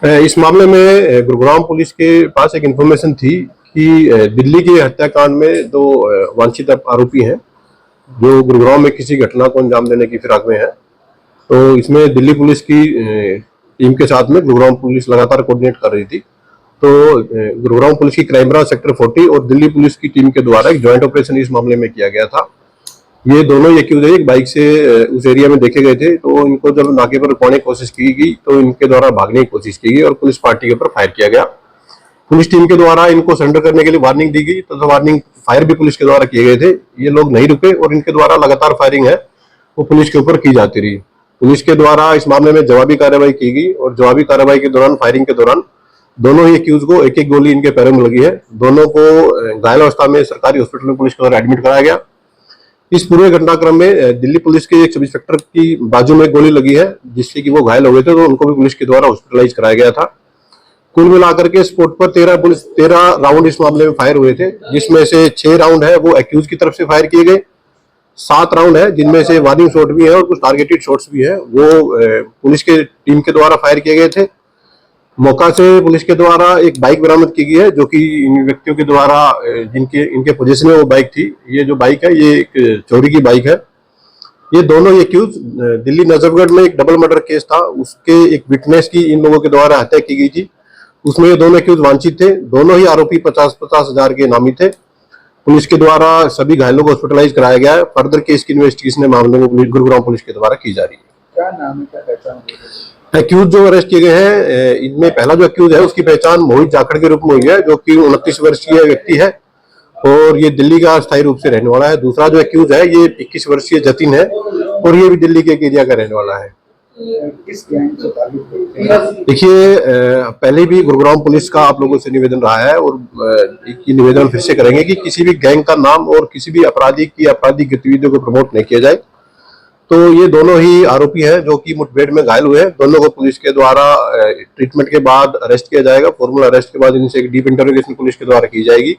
इस मामले में गुरुग्राम पुलिस के पास एक इन्फॉर्मेशन थी कि दिल्ली के हत्याकांड में दो वांछित आरोपी हैं जो गुरुग्राम में किसी घटना को अंजाम देने की फिराक में है। तो इसमें दिल्ली पुलिस की टीम के साथ में गुरुग्राम पुलिस लगातार कोऑर्डिनेट कर रही थी। तो गुरुग्राम पुलिस की क्राइम ब्रांच सेक्टर 40 और दिल्ली पुलिस की टीम के द्वारा एक ज्वाइंट ऑपरेशन इस मामले में किया गया था। ये दोनों एक्यूज एक बाइक से उस एरिया में देखे गए थे। तो इनको जब नाके पर रुकवाने की कोशिश की गई तो इनके द्वारा भागने की कोशिश की गई और पुलिस पार्टी के ऊपर फायर किया गया। पुलिस टीम के द्वारा इनको सरेंडर करने के लिए वार्निंग दी गई, तो वार्निंग फायर भी पुलिस के द्वारा किए गए थे। ये लोग नहीं रुके और इनके द्वारा लगातार फायरिंग है वो पुलिस के ऊपर की जाती रही। पुलिस के द्वारा इस मामले में जवाबी कार्रवाई की गई और जवाबी कार्रवाई के दौरान फायरिंग के दौरान दोनों ही एक्यूज को एक एक गोली इनके पैरों में लगी है। दोनों को घायल अवस्था में सरकारी हॉस्पिटल में पुलिस के द्वारा एडमिट कराया गया। इस पूरे घटनाक्रम में दिल्ली पुलिस के एक सब इंस्पेक्टर की बाजू में गोली लगी है जिससे कि वो घायल हो गए थे, तो उनको भी पुलिस के द्वारा हॉस्पिटलाइज कराया गया था। कुल मिलाकर के स्पॉट पर 13 राउंड इस मामले में फायर हुए थे, जिसमें से 6 राउंड है वो एक्यूज की तरफ से फायर किए गए, 7 राउंड है जिनमें से वार्निंग शॉट भी है और कुछ टारगेटेड शॉट्स भी है वो पुलिस के टीम के द्वारा फायर किए गए थे। मौका से पुलिस के द्वारा एक बाइक बरामद की गई है जो कि इन व्यक्तियों के द्वारा इनके पोजीशन में वो बाइक थी। ये जो बाइक है ये एक चोरी की बाइक है। ये दोनों एक्यूज दिल्ली नजफगढ़ में एक डबल मर्डर केस था, उसके एक विटनेस की इन लोगों के द्वारा हत्या की गई थी। उसमें ये दोनों एक्यूज वांछित थे। दोनों ही आरोपी 50-50 हजार के नामी थे। पुलिस के द्वारा सभी घायलों को हॉस्पिटलाइज कराया गया है। फर्दर केस की इन्वेस्टिगेशन मामले में गुरुग्राम पुलिस के द्वारा की जा रही है। क्या नाम है, क्या पहचान? एक्यूज जो अरेस्ट किए गए हैं इनमें पहला जो एक्यूज है उसकी पहचान मोहित जाखड़ के रूप में हुई है, जो कि 29 वर्षीय व्यक्ति है और ये दिल्ली का स्थायी रूप से रहने वाला है। दूसरा जो एक्यूज है ये 21 वर्षीय जतिन है और ये भी दिल्ली के एक एरिया का रहने वाला है। किस गैंग से ताल्लुक है? देखिए, पहले भी गुरुग्राम पुलिस का आप लोगों से निवेदन रहा है और एक निवेदन फिर से करेंगे कि किसी भी गैंग का नाम और किसी भी अपराधी की आपराधिक गतिविधियों को प्रमोट नहीं किया जाए। तो ये दोनों ही आरोपी हैं जो कि मुठभेड़ में घायल हुए हैं। दोनों को पुलिस के द्वारा ट्रीटमेंट के बाद अरेस्ट किया जाएगा। फॉर्मल अरेस्ट के बाद इनसे एक डीप इंटरोगेशन पुलिस के द्वारा की जाएगी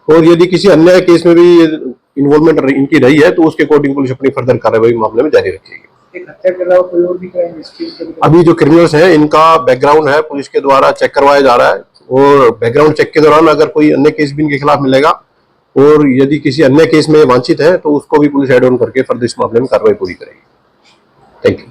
और यदि किसी अन्य केस में भी इन्वॉल्वमेंट इनकी रही है तो उसके अकॉर्डिंग पुलिस अपनी फर्दर कार्रवाई मामले में जारी रखेगी। हत्या के अलावा कोई और भी क्राइम हिस्ट्री? अभी जो क्रिमिनल्स हैं इनका बैकग्राउंड है पुलिस के द्वारा चेक करवाया जा रहा है और बैकग्राउंड चेक के दौरान अगर कोई अन्य केस भी इनके खिलाफ मिलेगा और यदि किसी अन्य केस में वांछित है तो उसको भी पुलिस एड ऑन करके फर्दर इस मामले में कार्रवाई पूरी करेगी। Thank you.